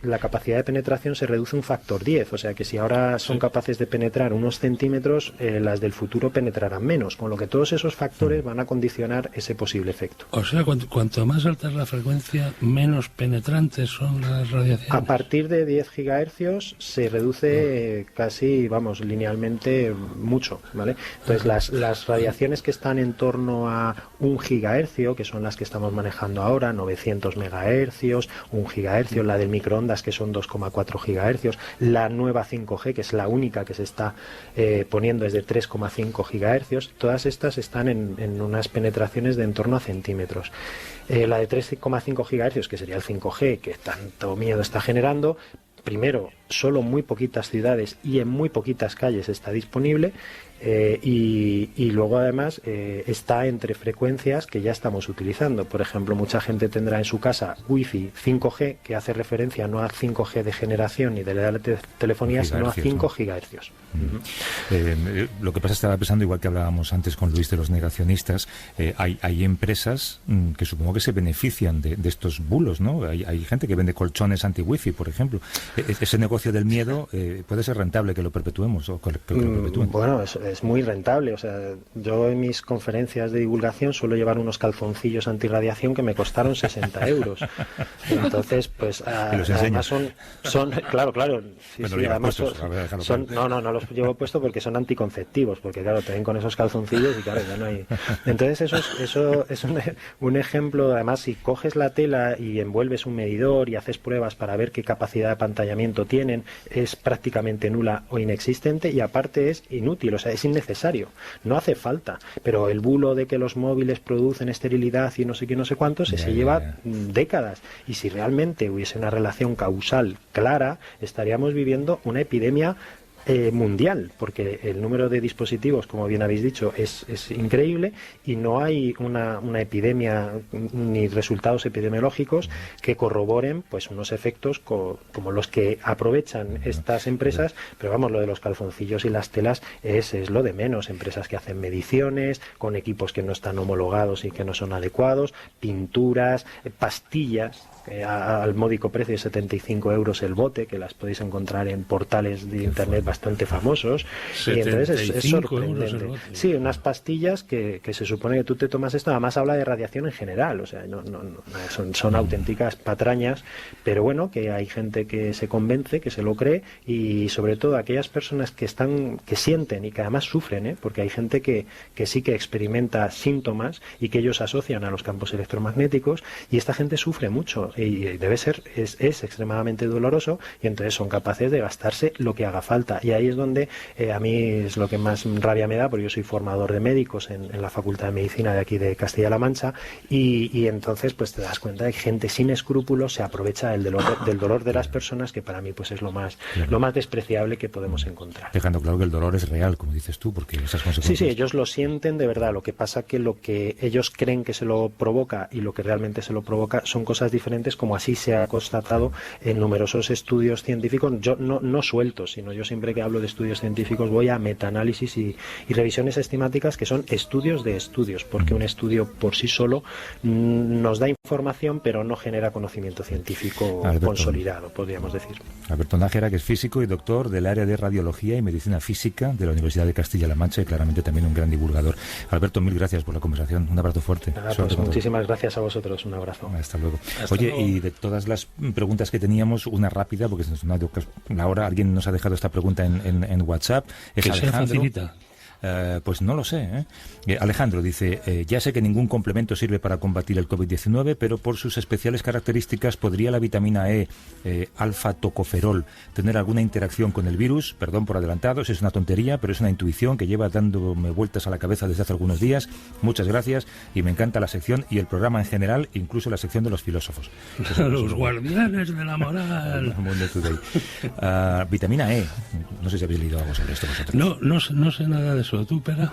la capacidad de penetración se reduce un factor 10, o sea que si ahora son capaces de penetrar unos centímetros, las del futuro penetrarán menos, con lo que todos esos factores van a condicionar ese posible efecto. O sea, cuanto más alta es la frecuencia, menos penetrantes son las radiaciones. A partir de 10 gigahercios se reduce reduce casi, vamos, linealmente mucho, ¿vale? Entonces las radiaciones que están en torno a 1 gigahercio, que son las que estamos manejando ahora, 900 megahercios, 1 gigahercio, la del microondas que son 2,4 gigahercios, la nueva 5G que es la única que se está poniendo es de 3,5 gigahercios, todas estas están en unas penetraciones de en torno a centímetros. La de 3,5 gigahercios, que sería el 5G, que tanto miedo está generando, primero, solo muy poquitas ciudades y en muy poquitas calles está disponible, y luego además está entre frecuencias que ya estamos utilizando. Por ejemplo, mucha gente tendrá en su casa Wi-Fi 5G, que hace referencia no a 5G de generación ni de la telefonía, sino a 5 gigahercios. Lo que pasa es que estaba pensando, igual que hablábamos antes con Luis de los negacionistas, hay empresas que supongo que se benefician de estos bulos, ¿no? Hay gente que vende colchones anti-wifi, por ejemplo. Ese negocio del miedo puede ser rentable que lo perpetuemos o que lo perpetúen. Bueno, es muy rentable. O sea, yo en mis conferencias de divulgación suelo llevar unos calzoncillos antirradiación que me costaron 60 euros. Entonces, pues además son claro. Sí, bueno, sí, además puestos, no los llevo puesto porque son anticonceptivos, porque claro, te ven con esos calzoncillos y claro, ya no hay. Entonces eso es un ejemplo. Además, si coges la tela y envuelves un medidor y haces pruebas para ver qué capacidad de apantallamiento tienen, es prácticamente nula o inexistente, y aparte es inútil, o sea, es innecesario, no hace falta. Pero el bulo de que los móviles producen esterilidad y no sé qué, no sé cuántos, se lleva décadas, y si realmente hubiese una relación causal clara, estaríamos viviendo una epidemia mundial, porque el número de dispositivos, como bien habéis dicho, es increíble, y no hay una epidemia ni resultados epidemiológicos que corroboren pues unos efectos como los que aprovechan estas empresas. Pero vamos, lo de los calzoncillos y las telas es lo de menos. Empresas que hacen mediciones con equipos que no están homologados y que no son adecuados, pinturas, pastillas al módico precio de 75 euros el bote, que las podéis encontrar en portales de internet bastante famosos, y entonces es sorprendente. Sí, unas pastillas que se supone que tú te tomas esto. Además habla de radiación en general, o sea, no son auténticas patrañas, pero bueno, que hay gente que se convence, que se lo cree, y sobre todo aquellas personas que sienten y que además sufren, porque hay gente que sí que experimenta síntomas y que ellos asocian a los campos electromagnéticos, y esta gente sufre mucho y es extremadamente doloroso, y entonces son capaces de gastarse lo que haga falta. Y ahí es donde a mí es lo que más rabia me da, porque yo soy formador de médicos en la Facultad de Medicina de aquí de Castilla-La Mancha, y entonces pues te das cuenta de que gente sin escrúpulos se aprovecha del dolor de las personas, que para mí pues es lo más despreciable que podemos encontrar. Dejando claro que el dolor es real, como dices tú, porque esas consecuencias... Sí, ellos lo sienten de verdad. Lo que pasa que lo que ellos creen que se lo provoca y lo que realmente se lo provoca son cosas diferentes, como así se ha constatado en numerosos estudios científicos. Yo no sueltos, sino yo siempre que hablo de estudios científicos voy a metaanálisis y revisiones sistemáticas, que son estudios de estudios, porque un estudio por sí solo nos da información, pero no genera conocimiento científico consolidado, podríamos decir. Alberto Nájera, que es físico y doctor del área de Radiología y Medicina Física de la Universidad de Castilla-La Mancha, y claramente también un gran divulgador. Alberto, mil gracias por la conversación. Un abrazo fuerte. Pues muchísimas gracias a vosotros. Un abrazo. Hasta luego. Oye, y de todas las preguntas que teníamos, una rápida, porque se nos ha ido la hora. Alguien nos ha dejado esta pregunta en WhatsApp. Es que Alejandro. se facilita. Pues no lo sé, Alejandro dice, ya sé que ningún complemento sirve para combatir el COVID-19, pero por sus especiales características, ¿podría la vitamina E, alfa-tocoferol, tener alguna interacción con el virus? Perdón por adelantados, es una tontería, pero es una intuición que lleva dándome vueltas a la cabeza desde hace algunos días. Muchas gracias, y me encanta la sección y el programa en general, incluso la sección de los filósofos. Los guardianes de la moral. Vitamina E, no sé si habéis leído algo sobre esto vosotros. No sé nada de eso. ¿Tú, Pera?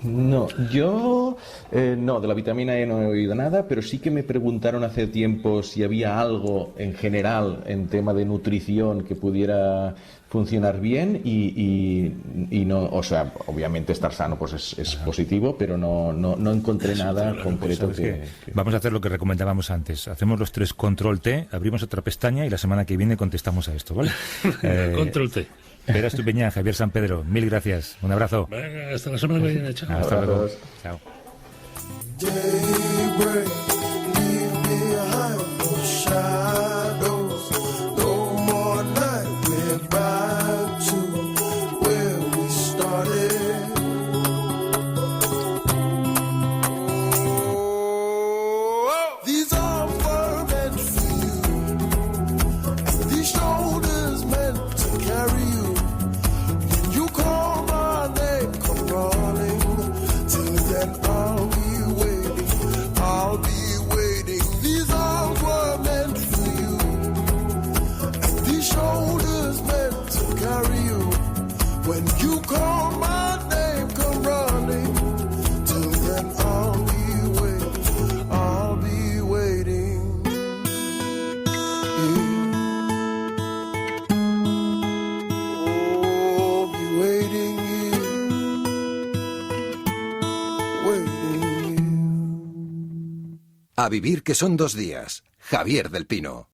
No, yo no, de la vitamina E no he oído nada, pero sí que me preguntaron hace tiempo si había algo en general en tema de nutrición que pudiera funcionar bien, y no, o sea, obviamente estar sano pues es positivo, pero no encontré nada concreto que... Vamos a hacer lo que recomendábamos antes. Hacemos los 3 control T, abrimos otra pestaña y la semana que viene contestamos a esto, ¿vale? Control T. Pera Estupiñán, Javier San Pedro, mil gracias. Un abrazo. Venga, hasta la semana que viene. Chao. Hasta luego. Chao. Shadows, no more night went by. A vivir que son 2 días. Javier del Pino.